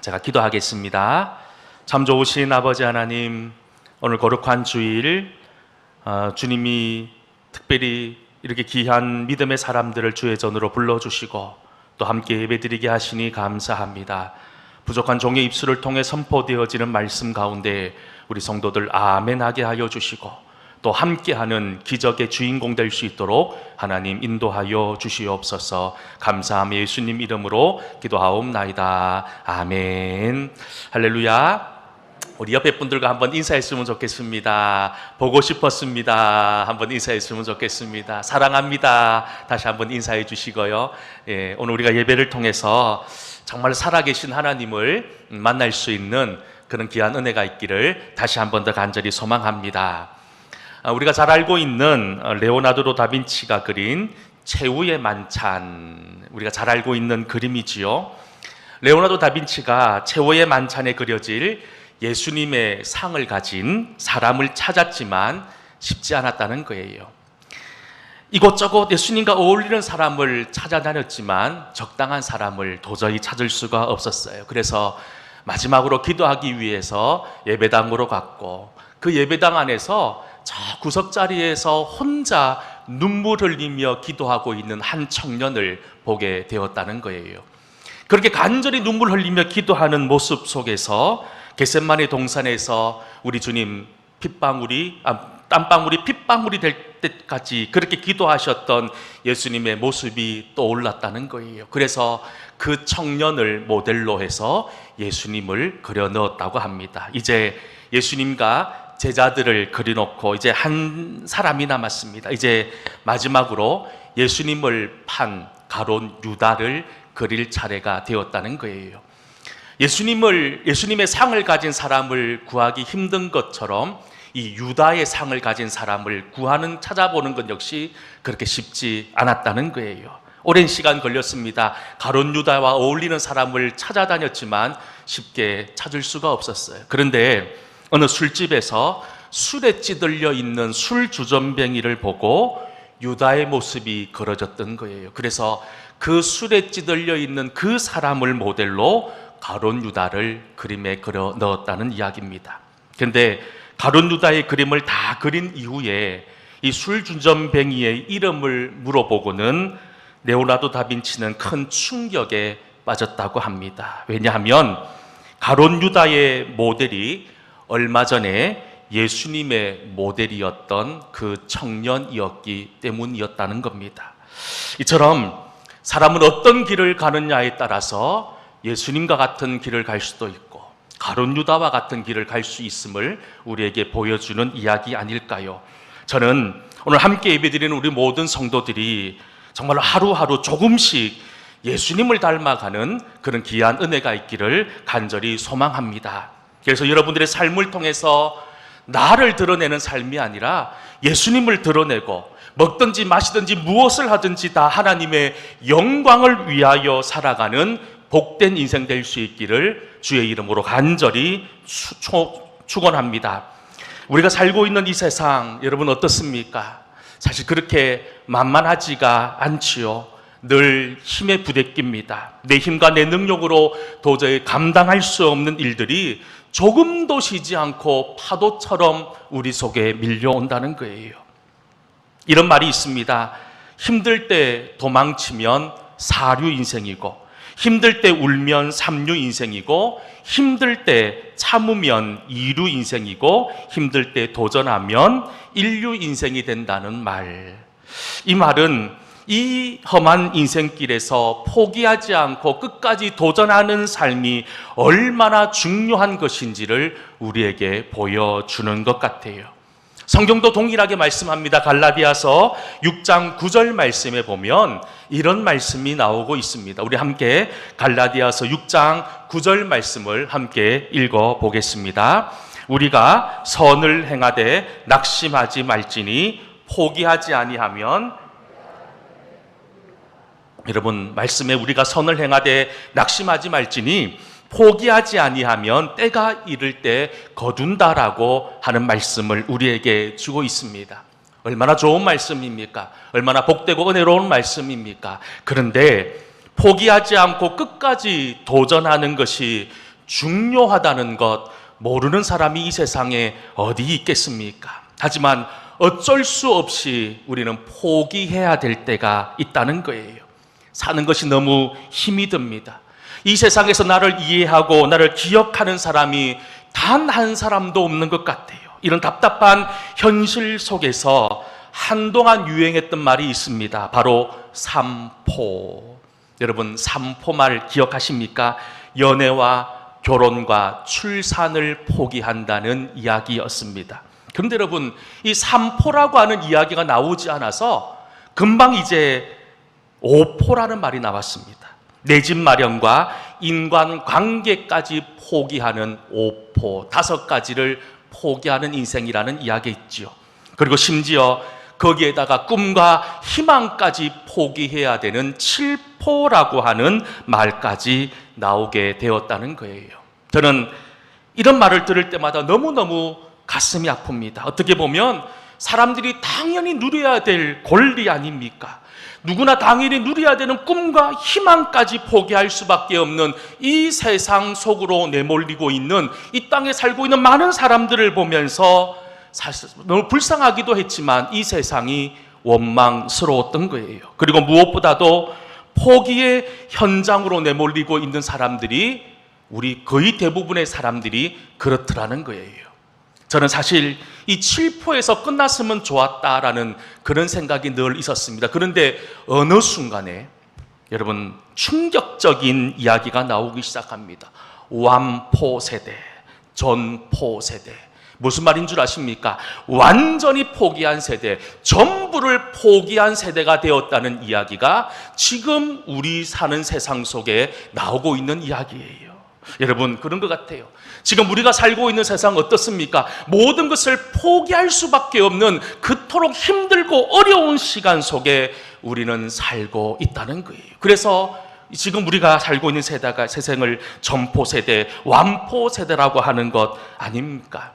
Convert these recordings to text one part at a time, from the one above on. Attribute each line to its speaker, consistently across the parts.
Speaker 1: 제가 기도하겠습니다. 참 좋으신 아버지 하나님, 오늘 거룩한 주일 주님이 특별히 이렇게 귀한 믿음의 사람들을 주의 전으로 불러주시고 또 함께 예배드리게 하시니 감사합니다. 부족한 종의 입술을 통해 선포되어지는 말씀 가운데 우리 성도들 아멘하게 하여 주시고 또 함께하는 기적의 주인공 될 수 있도록 하나님 인도하여 주시옵소서. 감사하며 예수님 이름으로 기도하옵나이다. 아멘. 할렐루야. 우리 옆에 분들과 한번 인사했으면 좋겠습니다. 보고 싶었습니다. 한번 인사했으면 좋겠습니다. 사랑합니다. 다시 한번 인사해 주시고요. 오늘 우리가 예배를 통해서 정말 살아계신 하나님을 만날 수 있는 그런 귀한 은혜가 있기를 다시 한번 더 간절히 소망합니다. 우리가 잘 알고 있는 레오나르도 다빈치가 그린 최후의 만찬, 우리가 잘 알고 있는 그림이지요. 레오나르도 다빈치가 최후의 만찬에 그려질 예수님의 상을 가진 사람을 찾았지만 쉽지 않았다는 거예요. 이곳저곳 예수님과 어울리는 사람을 찾아다녔지만 적당한 사람을 도저히 찾을 수가 없었어요. 그래서 마지막으로 기도하기 위해서 예배당으로 갔고 그 예배당 안에서 저 구석자리에서 혼자 눈물 흘리며 기도하고 있는 한 청년을 보게 되었다는 거예요. 그렇게 간절히 눈물 흘리며 기도하는 모습 속에서 겟세마네 동산에서 우리 주님 땀방울이 핏방울이 될 때까지 그렇게 기도하셨던 예수님의 모습이 떠올랐다는 거예요. 그래서 그 청년을 모델로 해서 예수님을 그려 넣었다고 합니다. 이제 예수님과 제자들을 그려놓고 이제 한 사람이 남았습니다. 이제 마지막으로 예수님을 판 가룟 유다를 그릴 차례가 되었다는 거예요. 예수님의 상을 가진 사람을 구하기 힘든 것처럼 이 유다의 상을 가진 사람을 찾아보는 것 역시 그렇게 쉽지 않았다는 거예요. 오랜 시간 걸렸습니다. 가룟 유다와 어울리는 사람을 찾아다녔지만 쉽게 찾을 수가 없었어요. 그런데 어느 술집에서 술에 찌들려 있는 술 주전뱅이를 보고 유다의 모습이 그려졌던 거예요. 그래서 그 술에 찌들려 있는 그 사람을 모델로 가룟 유다를 그림에 그려 넣었다는 이야기입니다. 그런데 가룟 유다의 그림을 다 그린 이후에 이 술 주전뱅이의 이름을 물어보고는 레오나르도 다빈치는 큰 충격에 빠졌다고 합니다. 왜냐하면 가룟 유다의 모델이 얼마 전에 예수님의 모델이었던 그 청년이었기 때문이었다는 겁니다. 이처럼 사람은 어떤 길을 가느냐에 따라서 예수님과 같은 길을 갈 수도 있고 가룟 유다와 같은 길을 갈 수 있음을 우리에게 보여주는 이야기 아닐까요? 저는 오늘 함께 예배드리는 우리 모든 성도들이 정말 하루하루 조금씩 예수님을 닮아가는 그런 귀한 은혜가 있기를 간절히 소망합니다. 그래서 여러분들의 삶을 통해서 나를 드러내는 삶이 아니라 예수님을 드러내고 먹든지 마시든지 무엇을 하든지 다 하나님의 영광을 위하여 살아가는 복된 인생 될 수 있기를 주의 이름으로 간절히 축원합니다. 우리가 살고 있는 이 세상 여러분 어떻습니까? 사실 그렇게 만만하지가 않지요. 늘 힘에 부대낍니다. 내 힘과 내 능력으로 도저히 감당할 수 없는 일들이 조금도 쉬지 않고 파도처럼 우리 속에 밀려온다는 거예요. 이런 말이 있습니다. 힘들 때 도망치면 4류 인생이고 힘들 때 울면 3류 인생이고 힘들 때 참으면 2류 인생이고 힘들 때 도전하면 1류 인생이 된다는 말. 이 말은 이 험한 인생길에서 포기하지 않고 끝까지 도전하는 삶이 얼마나 중요한 것인지를 우리에게 보여주는 것 같아요. 성경도 동일하게 말씀합니다. 갈라디아서 6장 9절 말씀에 보면 이런 말씀이 나오고 있습니다. 우리 함께 갈라디아서 6장 9절 말씀을 함께 읽어보겠습니다. 우리가 선을 행하되 낙심하지 말지니 포기하지 아니하면, 여러분 말씀에 우리가 선을 행하되 낙심하지 말지니 포기하지 아니하면 때가 이를 때 거둔다라고 하는 말씀을 우리에게 주고 있습니다. 얼마나 좋은 말씀입니까? 얼마나 복되고 은혜로운 말씀입니까? 그런데 포기하지 않고 끝까지 도전하는 것이 중요하다는 것 모르는 사람이 이 세상에 어디 있겠습니까? 하지만 어쩔 수 없이 우리는 포기해야 될 때가 있다는 거예요. 사는 것이 너무 힘이 듭니다. 이 세상에서 나를 이해하고 나를 기억하는 사람이 단 한 사람도 없는 것 같아요. 이런 답답한 현실 속에서 한동안 유행했던 말이 있습니다. 바로 삼포. 여러분, 삼포말 기억하십니까? 연애와 결혼과 출산을 포기한다는 이야기였습니다. 그런데 여러분, 이 삼포라고 하는 이야기가 나오지 않아서 금방 이제 오포라는 말이 나왔습니다. 내 집 마련과 인간관계까지 포기하는 오포, 5가지를 포기하는 인생이라는 이야기 있죠. 그리고 심지어 거기에다가 꿈과 희망까지 포기해야 되는 7포라고 하는 말까지 나오게 되었다는 거예요. 저는 이런 말을 들을 때마다 너무너무 가슴이 아픕니다. 어떻게 보면 사람들이 당연히 누려야 될 권리 아닙니까? 누구나 당연히 누려야 되는 꿈과 희망까지 포기할 수밖에 없는 이 세상 속으로 내몰리고 있는, 이 땅에 살고 있는 많은 사람들을 보면서 사실 너무 불쌍하기도 했지만 이 세상이 원망스러웠던 거예요. 그리고 무엇보다도 포기의 현장으로 내몰리고 있는 사람들이, 우리 거의 대부분의 사람들이 그렇더라는 거예요. 저는 사실 이 7포에서 끝났으면 좋았다라는 그런 생각이 늘 있었습니다. 그런데 어느 순간에 여러분, 충격적인 이야기가 나오기 시작합니다. 완포 세대, 전포 세대. 무슨 말인 줄 아십니까? 완전히 포기한 세대, 전부를 포기한 세대가 되었다는 이야기가 지금 우리 사는 세상 속에 나오고 있는 이야기예요. 여러분, 그런 것 같아요. 지금 우리가 살고 있는 세상 어떻습니까? 모든 것을 포기할 수밖에 없는 그토록 힘들고 어려운 시간 속에 우리는 살고 있다는 거예요. 그래서 지금 우리가 살고 있는 세대가 세상을 전포 세대, 완포 세대라고 하는 것 아닙니까?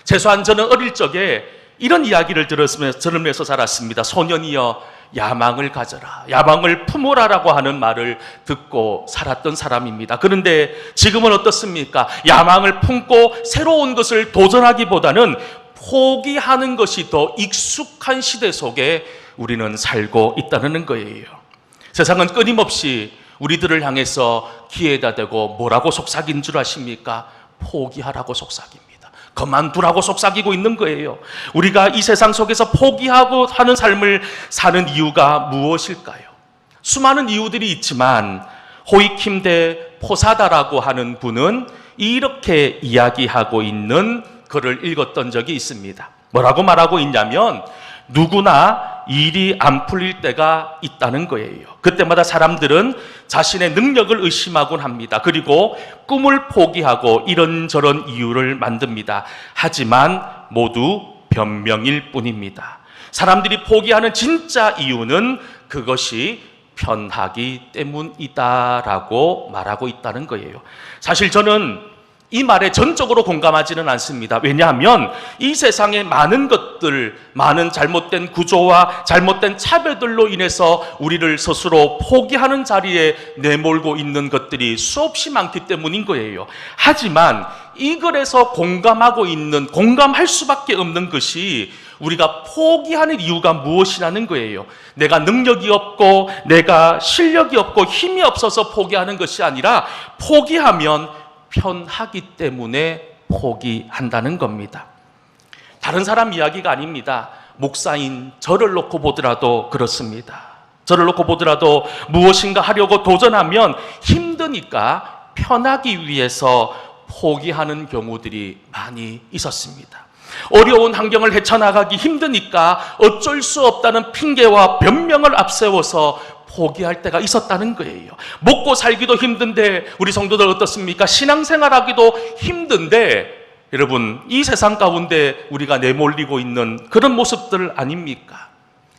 Speaker 1: 최소한 저는 어릴 적에 이런 이야기를 들으면서 자랐습니다. 소년이여 야망을 가져라, 야망을 품으라라고 하는 말을 듣고 살았던 사람입니다. 그런데 지금은 어떻습니까? 야망을 품고 새로운 것을 도전하기보다는 포기하는 것이 더 익숙한 시대 속에 우리는 살고 있다는 거예요. 세상은 끊임없이 우리들을 향해서 기회다 대고 뭐라고 속삭인 줄 아십니까? 포기하라고 속삭입니다. 그만두라고 속삭이고 있는 거예요. 우리가 이 세상 속에서 포기하고 하는 삶을 사는 이유가 무엇일까요? 수많은 이유들이 있지만 호이킴 대 포사다라고 하는 분은 이렇게 이야기하고 있는 글을 읽었던 적이 있습니다. 뭐라고 말하고 있냐면, 누구나 일이 안 풀릴 때가 있다는 거예요. 그때마다 사람들은 자신의 능력을 의심하곤 합니다. 그리고 꿈을 포기하고 이런저런 이유를 만듭니다. 하지만 모두 변명일 뿐입니다. 사람들이 포기하는 진짜 이유는 그것이 편하기 때문이다라고 말하고 있다는 거예요. 사실 저는 이 말에 전적으로 공감하지는 않습니다. 왜냐하면 이 세상의 많은 것들, 많은 잘못된 구조와 잘못된 차별들로 인해서 우리를 스스로 포기하는 자리에 내몰고 있는 것들이 수없이 많기 때문인 거예요. 하지만 이 글에서 공감할 수밖에 없는 것이 우리가 포기하는 이유가 무엇이라는 거예요. 내가 능력이 없고 내가 실력이 없고 힘이 없어서 포기하는 것이 아니라, 포기하면 편하기 때문에 포기한다는 겁니다. 다른 사람 이야기가 아닙니다. 목사인 저를 놓고 보더라도 그렇습니다. 저를 놓고 보더라도 무엇인가 하려고 도전하면 힘드니까 편하기 위해서 포기하는 경우들이 많이 있었습니다. 어려운 환경을 헤쳐나가기 힘드니까 어쩔 수 없다는 핑계와 변명을 앞세워서 포기할 때가 있었다는 거예요. 먹고 살기도 힘든데 우리 성도들 어떻습니까? 신앙생활하기도 힘든데, 여러분, 이 세상 가운데 우리가 내몰리고 있는 그런 모습들 아닙니까?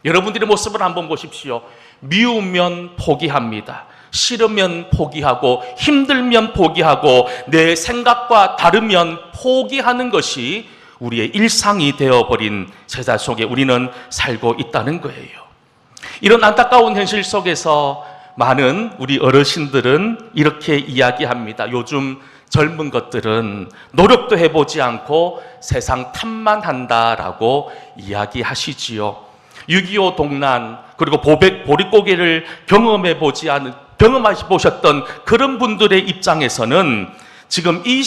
Speaker 1: 여러분들의 모습을 한번 보십시오. 미우면 포기합니다. 싫으면 포기하고, 힘들면 포기하고, 내 생각과 다르면 포기하는 것이 우리의 일상이 되어버린 세상 속에 우리는 살고 있다는 거예요. 이런 안타까운 현실 속에서 많은 우리 어르신들은 이렇게 이야기합니다. 요즘 젊은 것들은 노력도 해보지 않고 세상 탓만 한다라고 이야기하시지요. 6.25 동란 그리고 보릿고개를 경험해 보셨던 그런 분들의 입장에서는 지금 이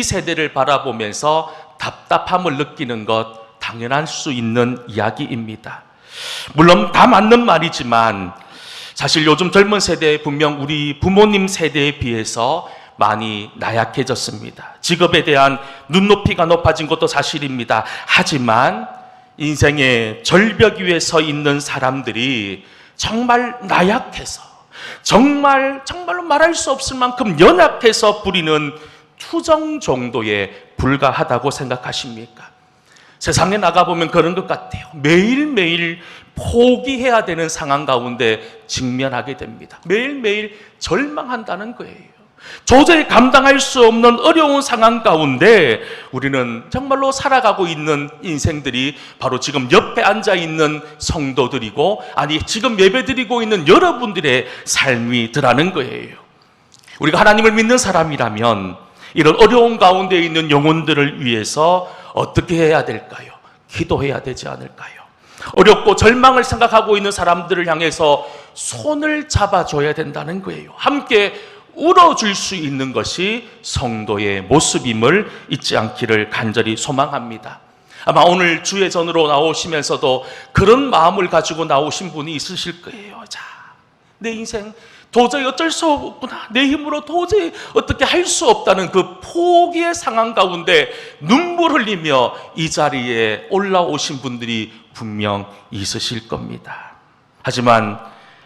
Speaker 1: 세대를 바라보면서 답답함을 느끼는 것 당연할 수 있는 이야기입니다. 물론 다 맞는 말이지만 사실 요즘 젊은 세대 분명 우리 부모님 세대에 비해서 많이 나약해졌습니다. 직업에 대한 눈높이가 높아진 것도 사실입니다. 하지만 인생의 절벽 위에 서 있는 사람들이 정말 나약해서 정말로 말할 수 없을 만큼 연약해서 부리는 투정 정도에 불과하다고 생각하십니까? 세상에 나가보면 그런 것 같아요. 매일매일 포기해야 되는 상황 가운데 직면하게 됩니다. 매일매일 절망한다는 거예요. 도저히 감당할 수 없는 어려운 상황 가운데 우리는 정말로 살아가고 있는 인생들이 바로 지금 옆에 앉아있는 성도들이고, 아니 지금 예배드리고 있는 여러분들의 삶이더라는 거예요. 우리가 하나님을 믿는 사람이라면 이런 어려운 가운데 있는 영혼들을 위해서 어떻게 해야 될까요? 기도해야 되지 않을까요? 어렵고 절망을 생각하고 있는 사람들을 향해서 손을 잡아줘야 된다는 거예요. 함께 울어줄 수 있는 것이 성도의 모습임을 잊지 않기를 간절히 소망합니다. 아마 오늘 주예전으로 나오시면서도 그런 마음을 가지고 나오신 분이 있으실 거예요. 자, 내 인생 도저히 어쩔 수 없구나, 내 힘으로 도저히 어떻게 할 수 없다는 그 포기의 상황 가운데 눈물 흘리며 이 자리에 올라오신 분들이 분명 있으실 겁니다. 하지만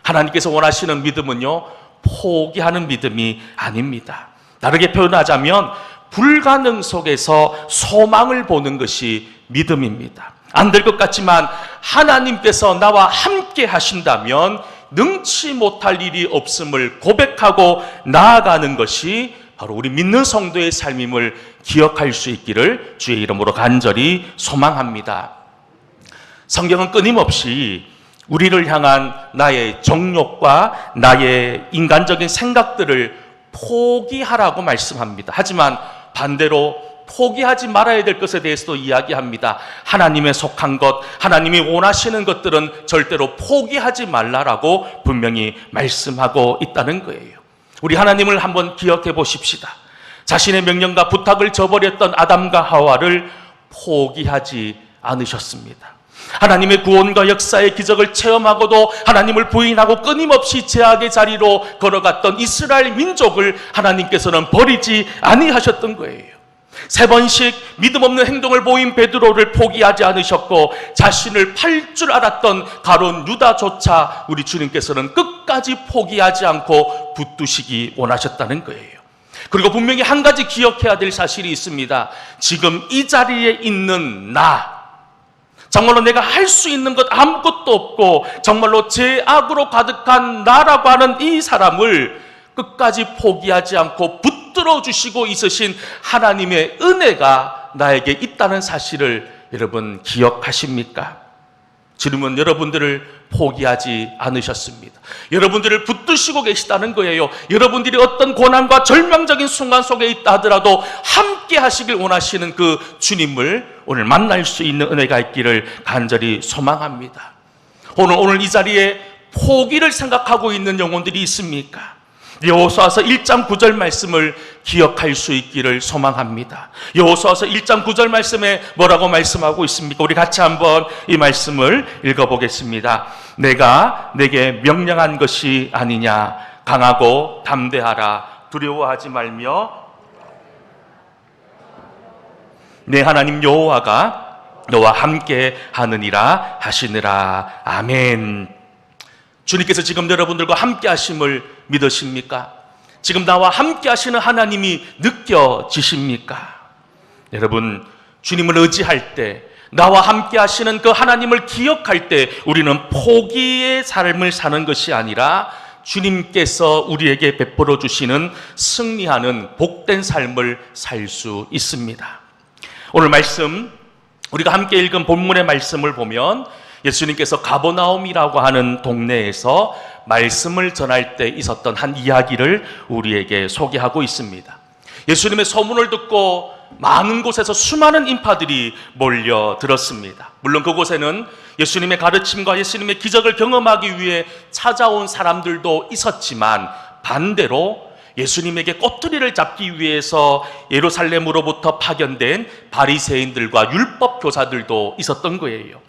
Speaker 1: 하나님께서 원하시는 믿음은요, 포기하는 믿음이 아닙니다. 다르게 표현하자면 불가능 속에서 소망을 보는 것이 믿음입니다. 안 될 것 같지만 하나님께서 나와 함께 하신다면 능치 못할 일이 없음을 고백하고 나아가는 것이 바로 우리 믿는 성도의 삶임을 기억할 수 있기를 주의 이름으로 간절히 소망합니다. 성경은 끊임없이 우리를 향한 나의 정욕과 나의 인간적인 생각들을 포기하라고 말씀합니다. 하지만 반대로 포기하지 말아야 될 것에 대해서도 이야기합니다. 하나님에 속한 것, 하나님이 원하시는 것들은 절대로 포기하지 말라라고 분명히 말씀하고 있다는 거예요. 우리 하나님을 한번 기억해 보십시다. 자신의 명령과 부탁을 저버렸던 아담과 하와를 포기하지 않으셨습니다. 하나님의 구원과 역사의 기적을 체험하고도 하나님을 부인하고 끊임없이 제약의 자리로 걸어갔던 이스라엘 민족을 하나님께서는 버리지 아니하셨던 거예요. 3번씩 믿음 없는 행동을 보인 베드로를 포기하지 않으셨고, 자신을 팔 줄 알았던 가룟 유다조차 우리 주님께서는 끝까지 포기하지 않고 붙드시기 원하셨다는 거예요. 그리고 분명히 한 가지 기억해야 될 사실이 있습니다. 지금 이 자리에 있는 정말로 내가 할 수 있는 것 아무것도 없고 정말로 죄악으로 가득한 나라고 하는 이 사람을 끝까지 포기하지 않고 붙들어 주시고 있으신 하나님의 은혜가 나에게 있다는 사실을 여러분 기억하십니까? 주님은 여러분들을 포기하지 않으셨습니다. 여러분들을 붙드시고 계시다는 거예요. 여러분들이 어떤 고난과 절망적인 순간 속에 있다 하더라도 함께 하시길 원하시는 그 주님을 오늘 만날 수 있는 은혜가 있기를 간절히 소망합니다. 오늘 이 자리에 포기를 생각하고 있는 영혼들이 있습니까? 여호수아서 1장 9절 말씀을 기억할 수 있기를 소망합니다. 여호수아서 1장 9절 말씀에 뭐라고 말씀하고 있습니까? 우리 같이 한번 이 말씀을 읽어보겠습니다. 내가 내게 명령한 것이 아니냐. 강하고 담대하라. 두려워하지 말며 내 하나님 여호와가 너와 함께 하느니라 하시느라. 아멘. 주님께서 지금 여러분들과 함께 하심을 믿으십니까? 지금 나와 함께 하시는 하나님이 느껴지십니까? 여러분, 주님을 의지할 때, 나와 함께 하시는 그 하나님을 기억할 때 우리는 포기의 삶을 사는 것이 아니라 주님께서 우리에게 베풀어 주시는 승리하는 복된 삶을 살 수 있습니다. 오늘 말씀, 우리가 함께 읽은 본문의 말씀을 보면 예수님께서 가버나움이라고 하는 동네에서 말씀을 전할 때 있었던 한 이야기를 우리에게 소개하고 있습니다. 예수님의 소문을 듣고 많은 곳에서 수많은 인파들이 몰려들었습니다. 물론 그곳에는 예수님의 가르침과 예수님의 기적을 경험하기 위해 찾아온 사람들도 있었지만, 반대로 예수님에게 꼬투리를 잡기 위해서 예루살렘으로부터 파견된 바리새인들과 율법 교사들도 있었던 거예요.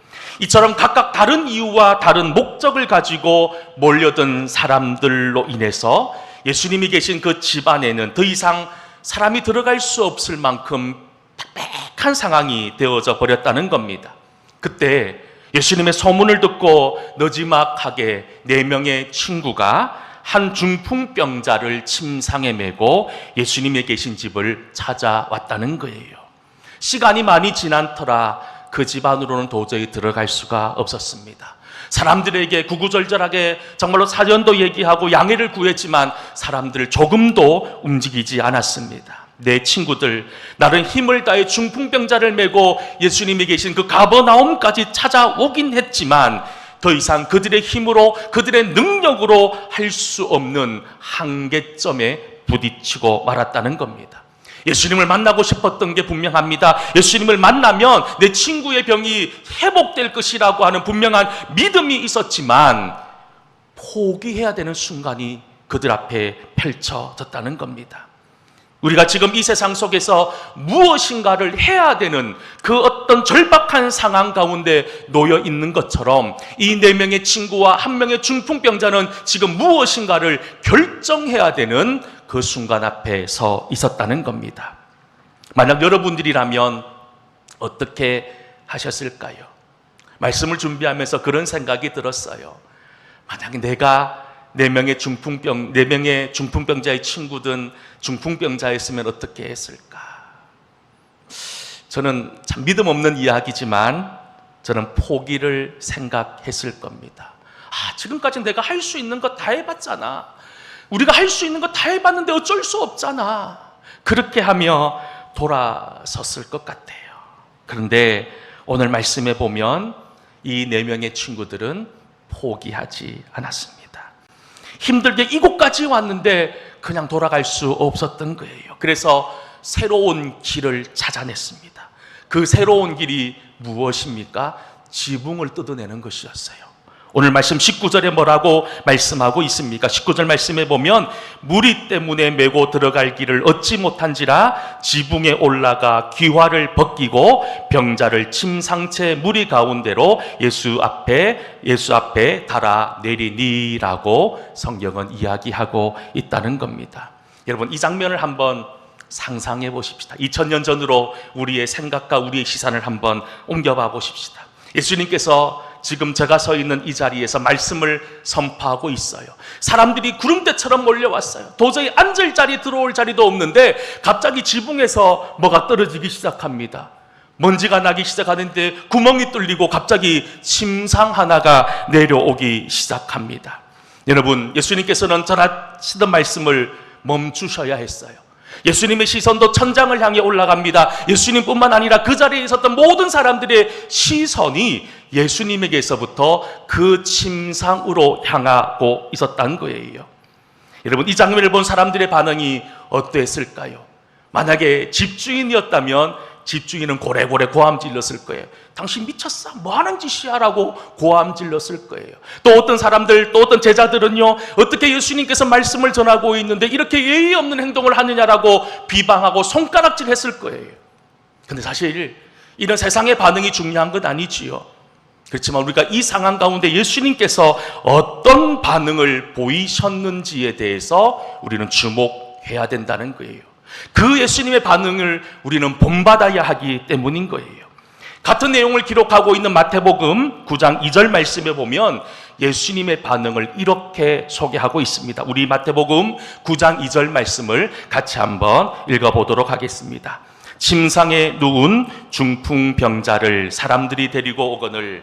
Speaker 1: 이처럼 각각 다른 이유와 다른 목적을 가지고 몰려든 사람들로 인해서 예수님이 계신 그 집 안에는 더 이상 사람이 들어갈 수 없을 만큼 빽빽한 상황이 되어져 버렸다는 겁니다. 그때 예수님의 소문을 듣고 너지막하게 4명의 친구가 한 중풍병자를 침상에 메고 예수님이 계신 집을 찾아왔다는 거예요. 시간이 많이 지난 터라 그 집 안으로는 도저히 들어갈 수가 없었습니다. 사람들에게 구구절절하게 정말로 사전도 얘기하고 양해를 구했지만 사람들 조금도 움직이지 않았습니다. 내 친구들, 나는 힘을 다해 중풍병자를 메고 예수님이 계신 그 가버나움까지 찾아오긴 했지만 더 이상 그들의 힘으로, 그들의 능력으로 할 수 없는 한계점에 부딪히고 말았다는 겁니다. 예수님을 만나고 싶었던 게 분명합니다. 예수님을 만나면 내 친구의 병이 회복될 것이라고 하는 분명한 믿음이 있었지만 포기해야 되는 순간이 그들 앞에 펼쳐졌다는 겁니다. 우리가 지금 이 세상 속에서 무엇인가를 해야 되는 그 어떤 절박한 상황 가운데 놓여 있는 것처럼 이 4명의 친구와 1명의 중풍병자는 지금 무엇인가를 결정해야 되는 그 순간 앞에 서 있었다는 겁니다. 만약 여러분들이라면 어떻게 하셨을까요? 말씀을 준비하면서 그런 생각이 들었어요. 만약에 내가 4명의 중풍병자의 친구든 중풍병자였으면 어떻게 했을까? 저는 참 믿음 없는 이야기지만 저는 포기를 생각했을 겁니다. 지금까지 내가 할 수 있는 거 다 해봤잖아. 우리가 할 수 있는 거 다 해봤는데 어쩔 수 없잖아. 그렇게 하며 돌아섰을 것 같아요. 그런데 오늘 말씀에 보면 이 4명의 친구들은 포기하지 않았습니다. 힘들게 이곳까지 왔는데 그냥 돌아갈 수 없었던 거예요. 그래서 새로운 길을 찾아냈습니다. 그 새로운 길이 무엇입니까? 지붕을 뜯어내는 것이었어요. 오늘 말씀 19절에 뭐라고 말씀하고 있습니까? 19절 말씀에 보면 무리 때문에 메고 들어갈 길을 얻지 못한지라 지붕에 올라가 귀화를 벗기고 병자를 침상채 무리 가운데로 예수 앞에 달아 내리니라고 성경은 이야기하고 있다는 겁니다. 여러분, 이 장면을 한번 상상해 보십시다. 2000년 전으로 우리의 생각과 우리의 시선을 한번 옮겨봐 보십시다. 예수님께서 지금 제가 서 있는 이 자리에서 말씀을 선포하고 있어요. 사람들이 구름대처럼 몰려왔어요. 도저히 앉을 자리, 들어올 자리도 없는데 갑자기 지붕에서 뭐가 떨어지기 시작합니다. 먼지가 나기 시작하는데 구멍이 뚫리고 갑자기 침상 하나가 내려오기 시작합니다. 여러분, 예수님께서는 전하시던 말씀을 멈추셔야 했어요. 예수님의 시선도 천장을 향해 올라갑니다. 예수님뿐만 아니라 그 자리에 있었던 모든 사람들의 시선이 예수님에게서부터 그 침상으로 향하고 있었다는 거예요. 여러분, 이 장면을 본 사람들의 반응이 어땠을까요? 만약에 집주인이었다면 집주인은 고래고래 고함 질렀을 거예요. 당신 미쳤어? 뭐 하는 짓이야? 라고 고함 질렀을 거예요. 또 어떤 사람들, 또 어떤 제자들은요, 어떻게 예수님께서 말씀을 전하고 있는데 이렇게 예의 없는 행동을 하느냐라고 비방하고 손가락질 했을 거예요. 근데 사실 이런 세상의 반응이 중요한 건 아니지요. 그렇지만 우리가 이 상황 가운데 예수님께서 어떤 반응을 보이셨는지에 대해서 우리는 주목해야 된다는 거예요. 그 예수님의 반응을 우리는 본받아야 하기 때문인 거예요. 같은 내용을 기록하고 있는 마태복음 9장 2절 말씀에 보면 예수님의 반응을 이렇게 소개하고 있습니다. 우리 마태복음 9장 2절 말씀을 같이 한번 읽어보도록 하겠습니다. 침상에 누운 중풍병자를 사람들이 데리고 오거늘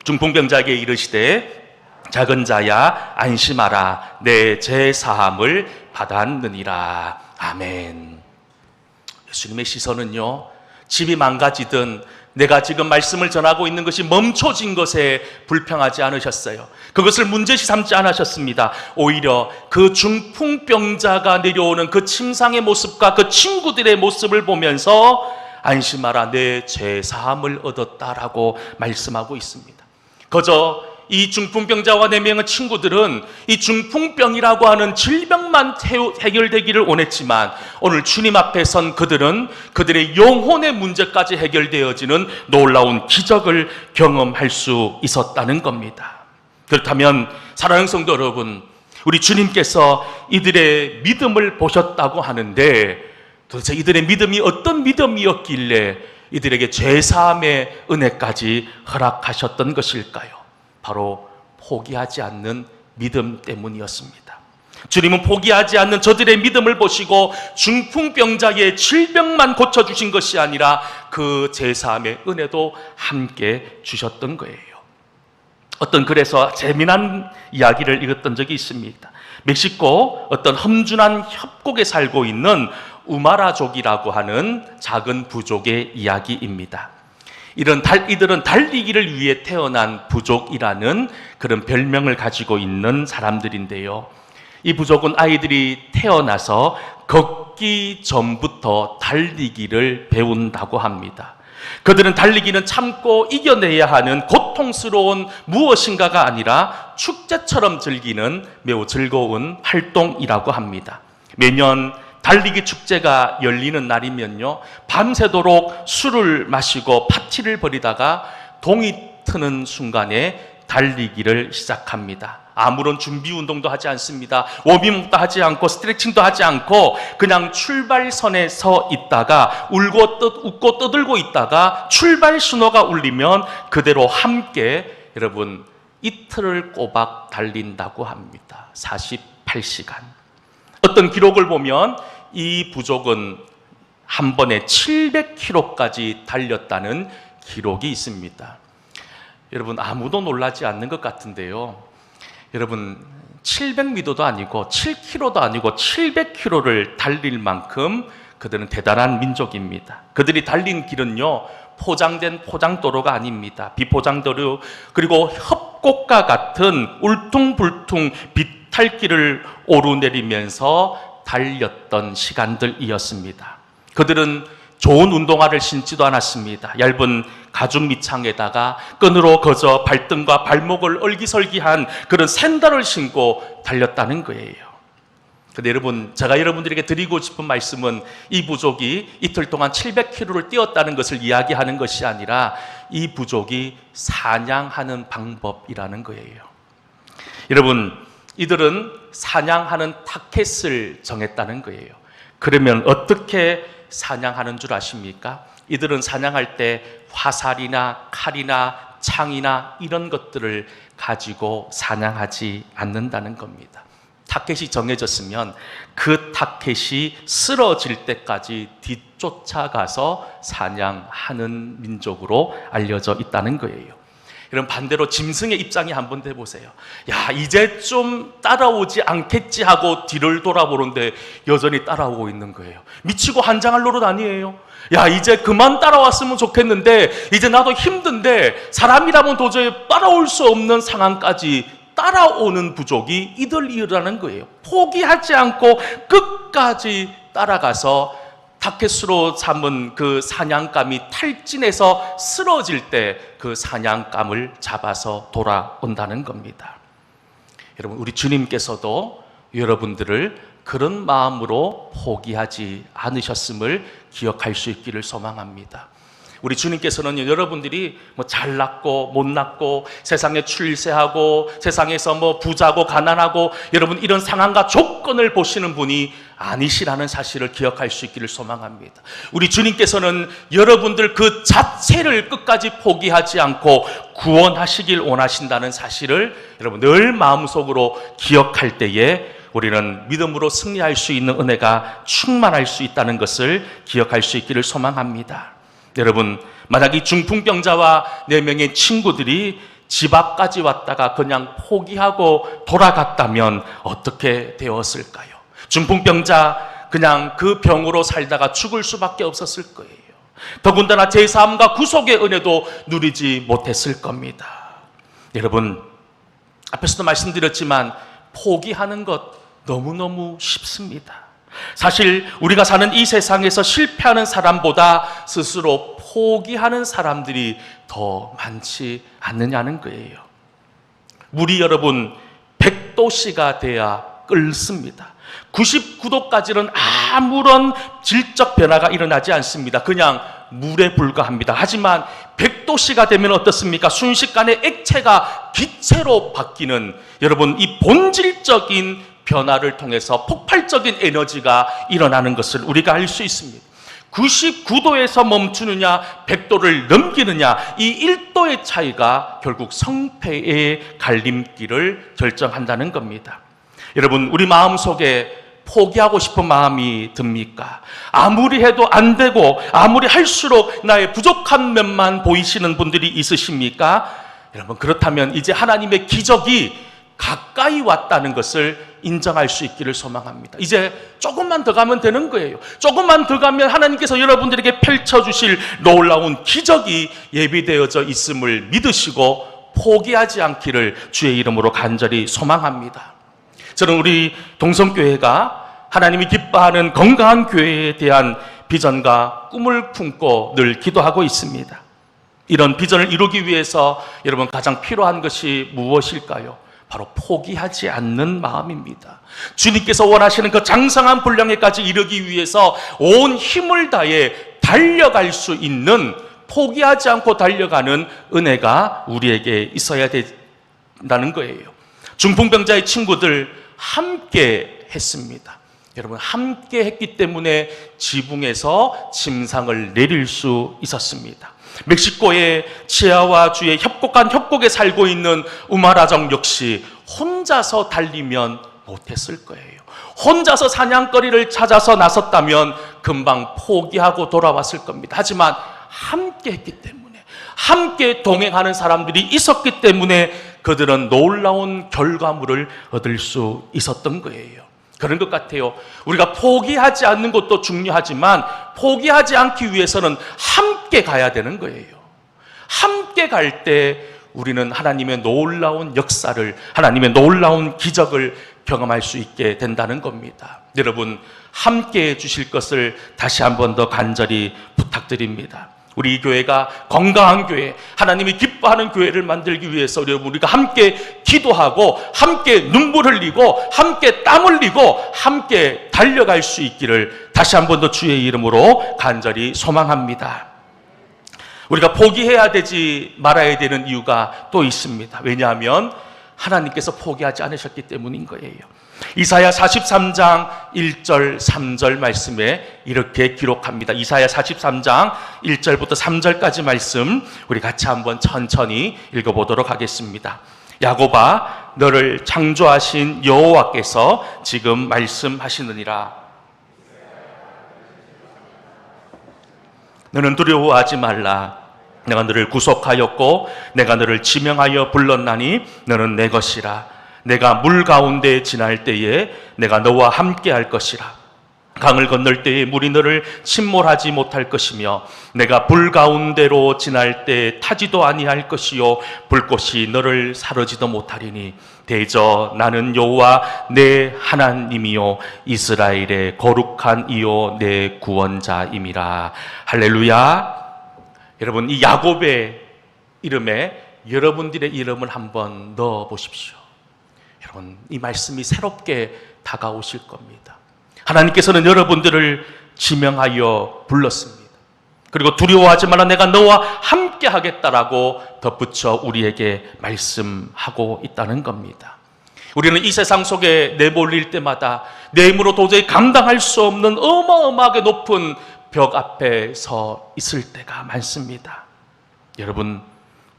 Speaker 1: 중풍병자에게 이르시되 작은 자야 안심하라 내 죄 사함을 받았느니라. 아멘. 예수님의 시선은요, 집이 망가지든 내가 지금 말씀을 전하고 있는 것이 멈춰진 것에 불평하지 않으셨어요. 그것을 문제시 삼지 않으셨습니다. 오히려 그 중풍병자가 내려오는 그 침상의 모습과 그 친구들의 모습을 보면서 안심하라, 내 죄 사함을 얻었다라고 말씀하고 있습니다. 그저 이 중풍병자와 4명의 친구들은 이 중풍병이라고 하는 질병만 해결되기를 원했지만 오늘 주님 앞에 선 그들은 그들의 영혼의 문제까지 해결되어지는 놀라운 기적을 경험할 수 있었다는 겁니다. 그렇다면 사랑하는 성도 여러분, 우리 주님께서 이들의 믿음을 보셨다고 하는데 도대체 이들의 믿음이 어떤 믿음이었길래 이들에게 죄사함의 은혜까지 허락하셨던 것일까요? 바로 포기하지 않는 믿음 때문이었습니다. 주님은 포기하지 않는 저들의 믿음을 보시고 중풍병자의 질병만 고쳐주신 것이 아니라 그 제사함의 은혜도 함께 주셨던 거예요. 어떤 글에서 재미난 이야기를 읽었던 적이 있습니다. 멕시코 어떤 험준한 협곡에 살고 있는 우마라족이라고 하는 작은 부족의 이야기입니다. 이들은 달리기를 위해 태어난 부족이라는 그런 별명을 가지고 있는 사람들인데요. 이 부족은 아이들이 태어나서 걷기 전부터 달리기를 배운다고 합니다. 그들은 달리기는 참고 이겨내야 하는 고통스러운 무엇인가가 아니라 축제처럼 즐기는 매우 즐거운 활동이라고 합니다. 매년 달리기 축제가 열리는 날이면요, 밤새도록 술을 마시고 파티를 벌이다가 동이 트는 순간에 달리기를 시작합니다. 아무런 준비 운동도 하지 않습니다. 워밍업도 하지 않고 스트레칭도 하지 않고 그냥 출발선에 서 있다가 웃고 떠들고 있다가 출발 신호가 울리면 그대로 함께 여러분 이틀을 꼬박 달린다고 합니다. 48시간. 어떤 기록을 보면 이 부족은 한 번에 700km까지 달렸다는 기록이 있습니다. 여러분, 아무도 놀라지 않는 것 같은데요. 여러분, 700m도 아니고 7km도 아니고 700km를 달릴 만큼 그들은 대단한 민족입니다. 그들이 달린 길은요, 포장된 포장도로가 아닙니다. 비포장도로, 그리고 협곡과 같은 울퉁불퉁 비탈길을 오르내리면서 달렸던 시간들이었습니다. 그들은 좋은 운동화를 신지도 않았습니다. 얇은 가죽 밑창에다가 끈으로 거저 발등과 발목을 얼기설기한 그런 샌들을 신고 달렸다는 거예요. 근데 여러분, 제가 여러분들에게 드리고 싶은 말씀은 이 부족이 이틀 동안 700km를 뛰었다는 것을 이야기하는 것이 아니라 이 부족이 사냥하는 방법이라는 거예요. 여러분, 이들은 사냥하는 타켓을 정했다는 거예요. 그러면 어떻게 사냥하는 줄 아십니까? 이들은 사냥할 때 화살이나 칼이나 창이나 이런 것들을 가지고 사냥하지 않는다는 겁니다. 타켓이 정해졌으면 그 타켓이 쓰러질 때까지 뒤쫓아가서 사냥하는 민족으로 알려져 있다는 거예요. 그럼 반대로 짐승의 입장이 한번 돼보세요. 야, 이제 좀 따라오지 않겠지 하고 뒤를 돌아보는데 여전히 따라오고 있는 거예요. 미치고 한장할 노릇 아니에요. 야, 이제 그만 따라왔으면 좋겠는데 이제 나도 힘든데 사람이라면 도저히 따라올 수 없는 상황까지 따라오는 부족이 이들이라는 거예요. 포기하지 않고 끝까지 따라가서 타켓으로 삼은 그 사냥감이 탈진해서 쓰러질 때 그 사냥감을 잡아서 돌아온다는 겁니다. 여러분, 우리 주님께서도 여러분들을 그런 마음으로 포기하지 않으셨음을 기억할 수 있기를 소망합니다. 우리 주님께서는 여러분들이 뭐 잘났고 못났고 세상에 출세하고 세상에서 뭐 부자고 가난하고 여러분 이런 상황과 조건을 보시는 분이 아니시라는 사실을 기억할 수 있기를 소망합니다. 우리 주님께서는 여러분들 그 자체를 끝까지 포기하지 않고 구원하시길 원하신다는 사실을 여러분 늘 마음속으로 기억할 때에 우리는 믿음으로 승리할 수 있는 은혜가 충만할 수 있다는 것을 기억할 수 있기를 소망합니다. 여러분, 만약 이 중풍병자와 4명의 친구들이 집 앞까지 왔다가 그냥 포기하고 돌아갔다면 어떻게 되었을까요? 중풍병자 그냥 그 병으로 살다가 죽을 수밖에 없었을 거예요. 더군다나 제사함과 구속의 은혜도 누리지 못했을 겁니다. 여러분, 앞에서도 말씀드렸지만 포기하는 것 너무너무 쉽습니다. 사실 우리가 사는 이 세상에서 실패하는 사람보다 스스로 포기하는 사람들이 더 많지 않느냐는 거예요. 물이 여러분 100도씨가 돼야 끓습니다. 99도까지는 아무런 질적 변화가 일어나지 않습니다. 그냥 물에 불과합니다. 하지만 100도씨가 되면 어떻습니까? 순식간에 액체가 기체로 바뀌는, 여러분, 이 본질적인 변화를 통해서 폭발적인 에너지가 일어나는 것을 우리가 알 수 있습니다. 99도에서 멈추느냐 100도를 넘기느냐, 이 1도의 차이가 결국 성패의 갈림길을 결정한다는 겁니다. 여러분, 우리 마음속에 포기하고 싶은 마음이 듭니까? 아무리 해도 안 되고 아무리 할수록 나의 부족한 면만 보이시는 분들이 있으십니까? 여러분, 그렇다면 이제 하나님의 기적이 가까이 왔다는 것을 인정할 수 있기를 소망합니다. 이제 조금만 더 가면 되는 거예요. 조금만 더 가면 하나님께서 여러분들에게 펼쳐주실 놀라운 기적이 예비되어져 있음을 믿으시고 포기하지 않기를 주의 이름으로 간절히 소망합니다. 저는 우리 동성교회가 하나님이 기뻐하는 건강한 교회에 대한 비전과 꿈을 품고 늘 기도하고 있습니다. 이런 비전을 이루기 위해서 여러분 가장 필요한 것이 무엇일까요? 바로 포기하지 않는 마음입니다. 주님께서 원하시는 그 장성한 분량에까지 이르기 위해서 온 힘을 다해 달려갈 수 있는, 포기하지 않고 달려가는 은혜가 우리에게 있어야 된다는 거예요. 중풍병자의 친구들 함께 했습니다. 여러분, 함께 했기 때문에 지붕에서 침상을 내릴 수 있었습니다. 멕시코의 치아와주의 협곡한 협곡에 살고 있는 우마라정 역시 혼자서 달리면 못했을 거예요. 혼자서 사냥거리를 찾아서 나섰다면 금방 포기하고 돌아왔을 겁니다. 하지만 함께 했기 때문에, 함께 동행하는 사람들이 있었기 때문에 그들은 놀라운 결과물을 얻을 수 있었던 거예요. 그런 것 같아요. 우리가 포기하지 않는 것도 중요하지만 포기하지 않기 위해서는 함께 가야 되는 거예요. 함께 갈 때 우리는 하나님의 놀라운 역사를, 하나님의 놀라운 기적을 경험할 수 있게 된다는 겁니다. 여러분, 함께 해 주실 것을 다시 한 번 더 간절히 부탁드립니다. 우리 교회가 건강한 교회, 하나님이 기뻐하는 교회를 만들기 위해서 우리가 함께 기도하고 함께 눈물 흘리고 함께 땀 흘리고 함께 달려갈 수 있기를 다시 한 번 더 주의 이름으로 간절히 소망합니다. 우리가 포기해야 되지 말아야 되는 이유가 또 있습니다. 왜냐하면 하나님께서 포기하지 않으셨기 때문인 거예요. 이사야 43장 1절 3절 말씀에 이렇게 기록합니다. 이사야 43장 1절부터 3절까지 말씀 우리 같이 한번 천천히 읽어보도록 하겠습니다. 야곱아, 너를 창조하신 여호와께서 지금 말씀하시느니라. 너는 두려워하지 말라. 내가 너를 구속하였고 내가 너를 지명하여 불렀나니 너는 내 것이라. 내가 물 가운데 지날 때에 내가 너와 함께 할 것이라. 강을 건널 때에 물이 너를 침몰하지 못할 것이며 내가 불 가운데로 지날 때 타지도 아니할 것이요 불꽃이 너를 사르지도 못하리니 대저 나는 여호와 내 하나님이요 이스라엘의 거룩한 이요 내 구원자임이라. 할렐루야. 여러분, 이 야곱의 이름에 여러분들의 이름을 한번 넣어 보십시오. 여러분, 이 말씀이 새롭게 다가오실 겁니다. 하나님께서는 여러분들을 지명하여 불렀습니다. 그리고 두려워하지 말라, 내가 너와 함께 하겠다라고 덧붙여 우리에게 말씀하고 있다는 겁니다. 우리는 이 세상 속에 내몰릴 때마다 내 힘으로 도저히 감당할 수 없는 어마어마하게 높은 벽 앞에 서 있을 때가 많습니다. 여러분,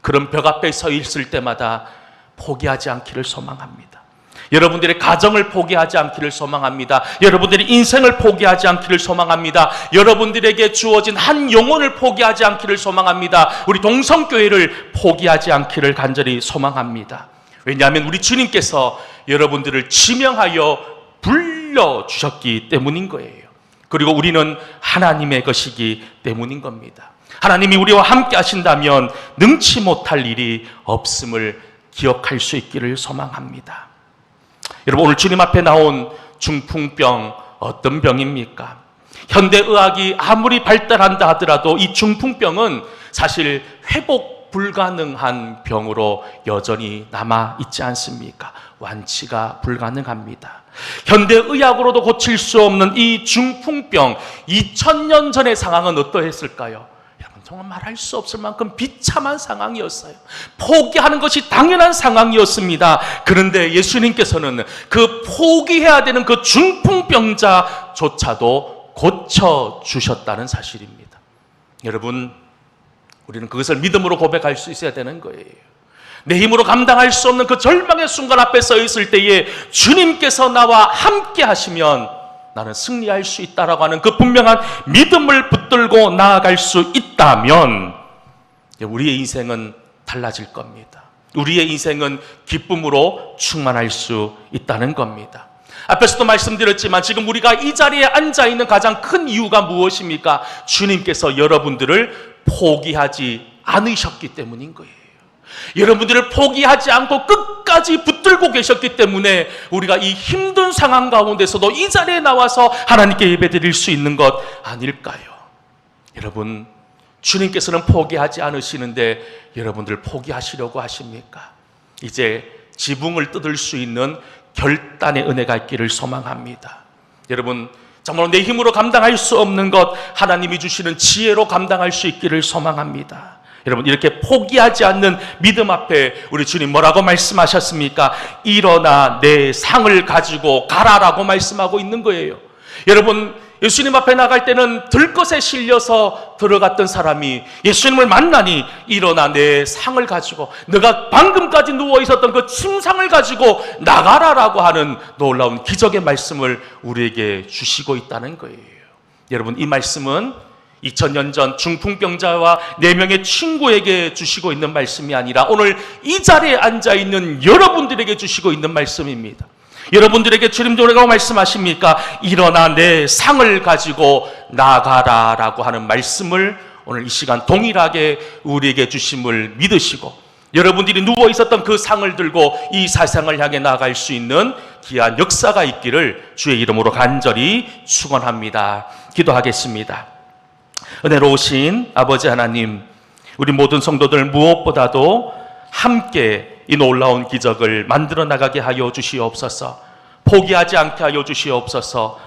Speaker 1: 그런 벽 앞에 서 있을 때마다 포기하지 않기를 소망합니다. 여러분들의 가정을 포기하지 않기를 소망합니다. 여러분들의 인생을 포기하지 않기를 소망합니다. 여러분들에게 주어진 한 영혼을 포기하지 않기를 소망합니다. 우리 동성교회를 포기하지 않기를 간절히 소망합니다. 왜냐하면 우리 주님께서 여러분들을 지명하여 불러주셨기 때문인 거예요. 그리고 우리는 하나님의 것이기 때문인 겁니다. 하나님이 우리와 함께 하신다면 능치 못할 일이 없음을 기억할 수 있기를 소망합니다. 여러분, 오늘 주님 앞에 나온 중풍병, 어떤 병입니까? 현대의학이 아무리 발달한다 하더라도 이 중풍병은 사실 회복 불가능한 병으로 여전히 남아 있지 않습니까? 완치가 불가능합니다. 현대의학으로도 고칠 수 없는 이 중풍병, 2000년 전의 상황은 어떠했을까요? 여러분, 정말 말할 수 없을 만큼 비참한 상황이었어요. 포기하는 것이 당연한 상황이었습니다. 그런데 예수님께서는 그 포기해야 되는 그 중풍병자조차도 고쳐주셨다는 사실입니다. 여러분, 우리는 그것을 믿음으로 고백할 수 있어야 되는 거예요. 내 힘으로 감당할 수 없는 그 절망의 순간 앞에 서 있을 때에 주님께서 나와 함께 하시면 나는 승리할 수 있다라고 하는 그 분명한 믿음을 붙들고 나아갈 수 있다면 우리의 인생은 달라질 겁니다. 우리의 인생은 기쁨으로 충만할 수 있다는 겁니다. 앞에서도 말씀드렸지만 지금 우리가 이 자리에 앉아있는 가장 큰 이유가 무엇입니까? 주님께서 여러분들을 포기하지 않으셨기 때문인 거예요. 여러분들을 포기하지 않고 끝까지 붙들고 계셨기 때문에 우리가 이 힘든 상황 가운데서도 이 자리에 나와서 하나님께 예배드릴 수 있는 것 아닐까요? 여러분, 주님께서는 포기하지 않으시는데 여러분들 포기하시려고 하십니까? 이제 지붕을 뜯을 수 있는 결단의 은혜가 있기를 소망합니다. 여러분, 정말로 내 힘으로 감당할 수 없는 것 하나님이 주시는 지혜로 감당할 수 있기를 소망합니다. 여러분, 이렇게 포기하지 않는 믿음 앞에 우리 주님 뭐라고 말씀하셨습니까? 일어나 내 상을 가지고 가라라고 말씀하고 있는 거예요. 여러분, 예수님 앞에 나갈 때는 들것에 실려서 들어갔던 사람이 예수님을 만나니 일어나 내 상을 가지고, 내가 방금까지 누워 있었던 그 침상을 가지고 나가라라고 하는 놀라운 기적의 말씀을 우리에게 주시고 있다는 거예요. 여러분, 이 말씀은 2000년 전 중풍병자와 4명의 친구에게 주시고 있는 말씀이 아니라 오늘 이 자리에 앉아있는 여러분들에게 주시고 있는 말씀입니다. 여러분들에게 주님 뭐라고 말씀하십니까? 일어나 내 상을 가지고 나가라라고 하는 말씀을 오늘 이 시간 동일하게 우리에게 주심을 믿으시고, 여러분들이 누워 있었던 그 상을 들고 이 세상을 향해 나아갈 수 있는 귀한 역사가 있기를 주의 이름으로 간절히 축원합니다. 기도하겠습니다. 은혜로우신 아버지 하나님, 우리 모든 성도들 무엇보다도 함께 이 놀라운 기적을 만들어 나가게 하여 주시옵소서. 포기하지 않게 하여 주시옵소서.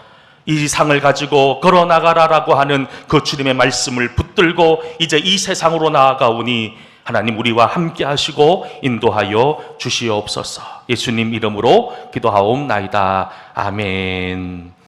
Speaker 1: 이 상을 가지고 걸어 나가라라고 하는 그 주님의 말씀을 붙들고 이제 이 세상으로 나아가오니 하나님 우리와 함께 하시고 인도하여 주시옵소서. 예수님 이름으로 기도하옵나이다. 아멘.